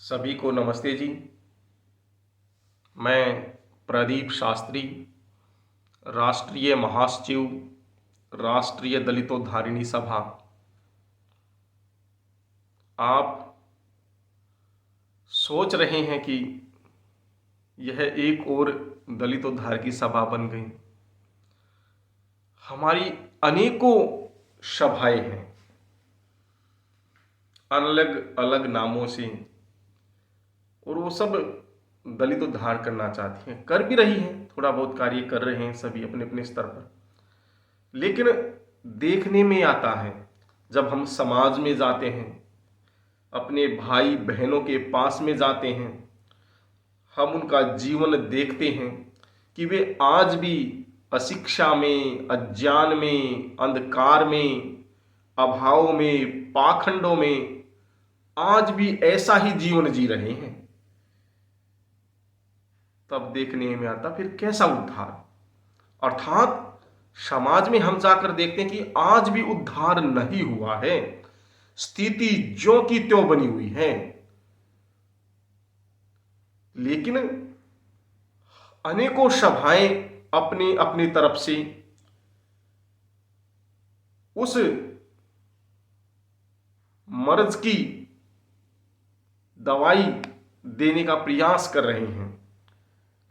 सभी को नमस्ते जी। मैं प्रदीप शास्त्री, राष्ट्रीय महासचिव, राष्ट्रीय दलितोद्धारिणी सभा। आप सोच रहे हैं कि यह एक और दलितोद्धार की सभा बन गई। हमारी अनेकों सभाएं हैं, अलग अलग नामों से, और वो सब दलितोद्धार करना चाहती हैं, कर भी रही हैं, थोड़ा बहुत कार्य कर रहे हैं सभी अपने अपने स्तर पर। लेकिन देखने में आता है, जब हम समाज में जाते हैं, अपने भाई बहनों के पास में जाते हैं, हम उनका जीवन देखते हैं कि वे आज भी अशिक्षा में, अज्ञान में, अंधकार में, अभाव में, पाखंडों में आज भी ऐसा ही जीवन जी रहे हैं। तब देखने में आता फिर कैसा उद्धार। अर्थात समाज में हम जाकर देखते हैं कि आज भी उद्धार नहीं हुआ है, स्थिति ज्यों की त्यों बनी हुई है। लेकिन अनेकों सभाएं अपनी अपनी तरफ से उस मर्ज की दवाई देने का प्रयास कर रहे हैं,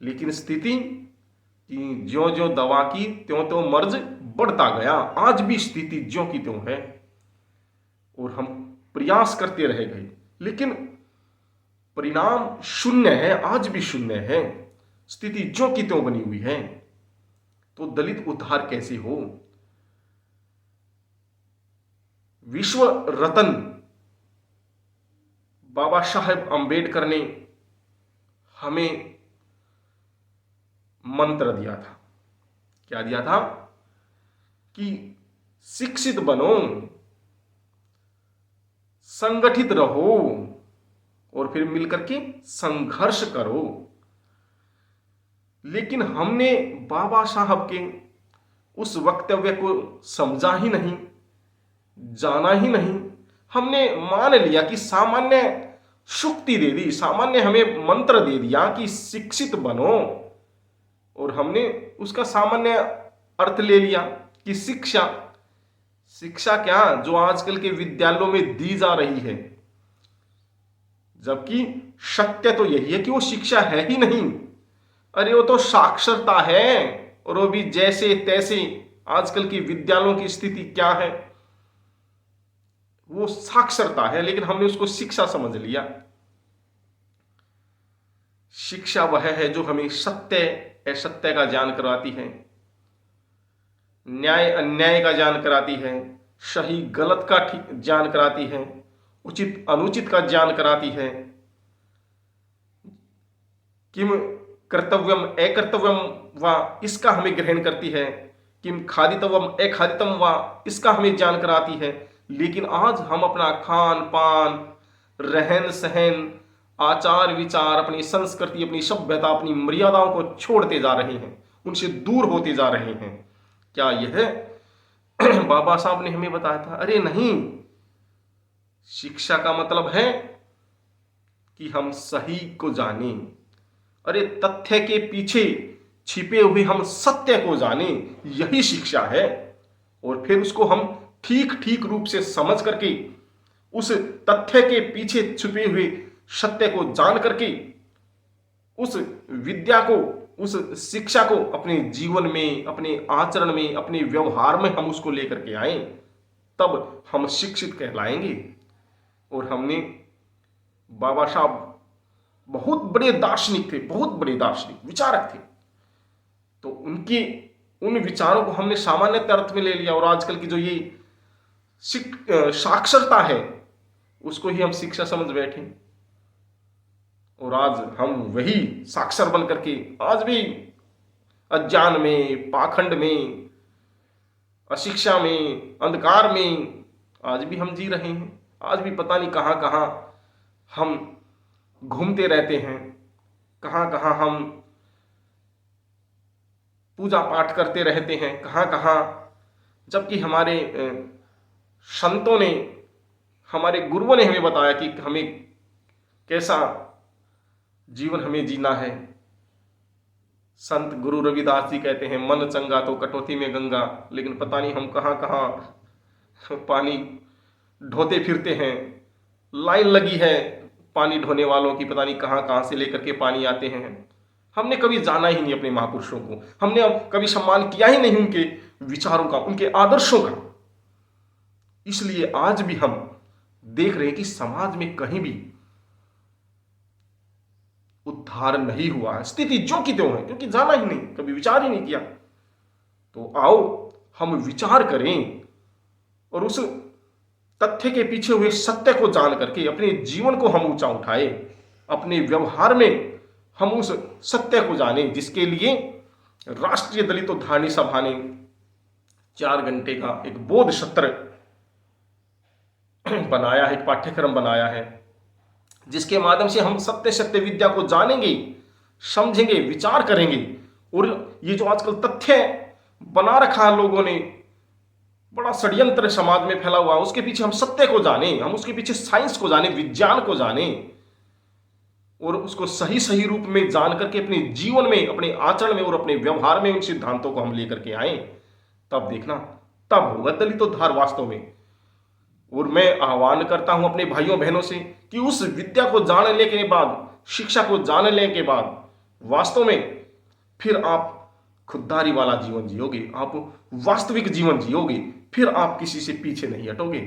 लेकिन स्थिति कि ज्यों ज्यों दवा की त्यों त्यों मर्ज बढ़ता गया। आज भी स्थिति ज्यों की त्यों है और हम प्रयास करते रह गए, लेकिन परिणाम शून्य है, आज भी शून्य है, स्थिति ज्यों की त्यों बनी हुई है। तो दलित उद्धार कैसे हो? विश्व रत्न बाबा साहेब अंबेडकर ने हमें मंत्र दिया था। क्या दिया था? कि शिक्षित बनो, संगठित रहो और फिर मिलकर के संघर्ष करो। लेकिन हमने बाबा साहब के उस वक्तव्य को समझा ही नहीं, जाना ही नहीं। हमने मान लिया कि सामान्य शुक्ति दे दी, सामान्य हमें मंत्र दे दिया कि शिक्षित बनो, और हमने उसका सामान्य अर्थ ले लिया कि शिक्षा। शिक्षा क्या, जो आजकल के विद्यालयों में दी जा रही है, जबकि सत्य तो यही है कि वो शिक्षा है ही नहीं। अरे वो तो साक्षरता है, और वो भी जैसे तैसे। आजकल की विद्यालयों की स्थिति क्या है? वो साक्षरता है, लेकिन हमने उसको शिक्षा समझ लिया। शिक्षा वह है जो हमें सत्य असत्य का ज्ञान करवाती है, न्याय अन्याय का ज्ञान कराती है, सही गलत का ज्ञान कराती है, उचित अनुचित का ज्ञान कराती है, किम कर्तव्यम अकर्तव्यम व इसका हमें ग्रहण करती है, किम खादितव्यम अखादितम व इसका हमें ज्ञान कराती है। लेकिन आज हम अपना खान पान, रहन सहन, आचार विचार, अपनी संस्कृति, अपनी सभ्यता, अपनी मर्यादाओं को छोड़ते जा रहे हैं, उनसे दूर होते जा रहे हैं। क्या यह बाबा साहब ने हमें बताया था? अरे नहीं। शिक्षा का मतलब है कि हम सही को जाने, अरे तथ्य के पीछे छिपे हुए हम सत्य को जाने, यही शिक्षा है। और फिर उसको हम ठीक ठीक रूप से समझ करके, उस तथ्य के पीछे छुपे हुए सत्य को जान करके, उस विद्या को, उस शिक्षा को अपने जीवन में, अपने आचरण में, अपने व्यवहार में हम उसको लेकर के आए, तब हम शिक्षित कहलाएंगे। और हमने बाबा साहब बहुत बड़े दार्शनिक थे, बहुत बड़े दार्शनिक विचारक थे, तो उनके उन विचारों को हमने सामान्य अर्थ में ले लिया, और आजकल की जो ये साक्षरता है उसको ही हम शिक्षा समझ बैठे। और आज हम वही साक्षर बन करके आज भी अज्ञान में, पाखंड में, अशिक्षा में, अंधकार में आज भी हम जी रहे हैं। आज भी पता नहीं कहां कहां हम घूमते रहते हैं, कहां कहां हम पूजा पाठ करते रहते हैं, कहां कहां, जबकि हमारे संतों ने, हमारे गुरुओं ने हमें बताया कि हमें कैसा जीवन हमें जीना है। संत गुरु रविदास जी कहते हैं, मन चंगा तो कटौती में गंगा। लेकिन पता नहीं हम कहाँ कहाँ पानी ढोते फिरते हैं। लाइन लगी है पानी ढोने वालों की, पता नहीं कहाँ कहाँ से लेकर के पानी आते हैं। हमने कभी जाना ही नहीं अपने महापुरुषों को, हमने कभी सम्मान किया ही नहीं उनके विचारों का, उनके आदर्शों का। इसलिए आज भी हम देख रहे हैं कि समाज में कहीं भी उद्धार नहीं हुआ है, स्थिति जो की त्यों है, क्योंकि जाना ही नहीं, कभी विचार ही नहीं किया। तो आओ हम विचार करें और उस तथ्य के पीछे हुए सत्य को जान करके अपने जीवन को हम ऊंचा उठाए, अपने व्यवहार में हम उस सत्य को जाने, जिसके लिए राष्ट्रीय दलित उद्धारणी सभा ने 4 घंटे का एक बोध सत्र बनाया है, एक पाठ्यक्रम बनाया है, जिसके माध्यम से हम सत्य सत्य विद्या को जानेंगे, समझेंगे, विचार करेंगे। और ये जो आजकल तथ्य बना रखा है लोगों ने, बड़ा षड्यंत्र समाज में फैला हुआ, उसके पीछे हम सत्य को जाने, हम उसके पीछे साइंस को जाने, विज्ञान को जाने और उसको सही सही रूप में जान करके अपने जीवन में, अपने आचरण में और अपने व्यवहार में उन सिद्धांतों को हम लेकर के आए। तब देखना, तब होगा दलित उद्धार वास्तव में। और मैं आह्वान करता हूं अपने भाइयों बहनों से कि उस विद्या को जानने के बाद, शिक्षा को जानने के बाद वास्तव में फिर आप खुददारी वाला जीवन जियोगे, आप वास्तविक जीवन जियोगे, फिर आप किसी से पीछे नहीं हटोगे,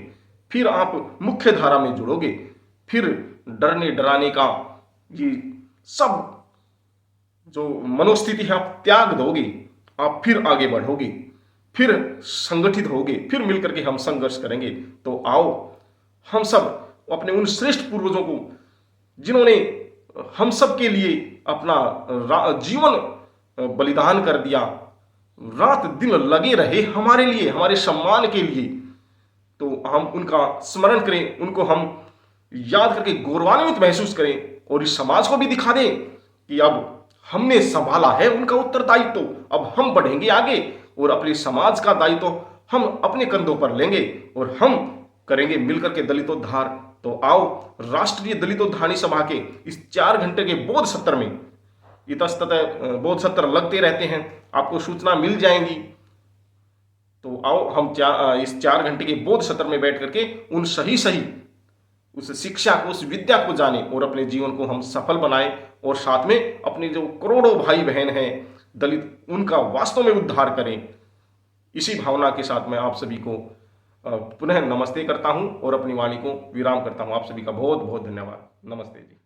फिर आप मुख्य धारा में जुड़ोगे, फिर डरने डराने का ये सब जो मनोस्थिति है आप त्याग दोगे, आप फिर आगे बढ़ोगे, फिर संगठित होगे, फिर मिलकर के हम संघर्ष करेंगे। तो आओ हम सब अपने उन श्रेष्ठ पूर्वजों को, जिन्होंने हम सब के लिए अपना जीवन बलिदान कर दिया, रात दिन लगे रहे हमारे लिए, हमारे सम्मान के लिए, तो हम उनका स्मरण करें, उनको हम याद करके गौरवान्वित महसूस करें और इस समाज को भी दिखा दें कि अब हमने संभाला है उनका उत्तरदायित्व, अब हम बढ़ेंगे आगे और अपने समाज का दायित्व हम अपने कंधों पर लेंगे और हम करेंगे मिलकर के दलितोद्धार। तो आओ राष्ट्रीय दलितोद्धारणी सभा के इस 4 घंटे के बोध सत्र में, इतस्ततः बोध सत्र लगते रहते हैं, आपको सूचना मिल जाएंगी। तो आओ हम इस 4 घंटे के बोध सत्र में बैठ करके उन सही सही उस शिक्षा को, उस विद्या को जाने और अपने जीवन को हम सफल बनाएं और साथ में अपने जो करोड़ों भाई बहन हैं दलित, उनका वास्तव में उद्धार करें। इसी भावना के साथ मैं आप सभी को पुनः नमस्ते करता हूं और अपनी वाणी को विराम करता हूं। आप सभी का बहुत बहुत धन्यवाद। नमस्ते जी।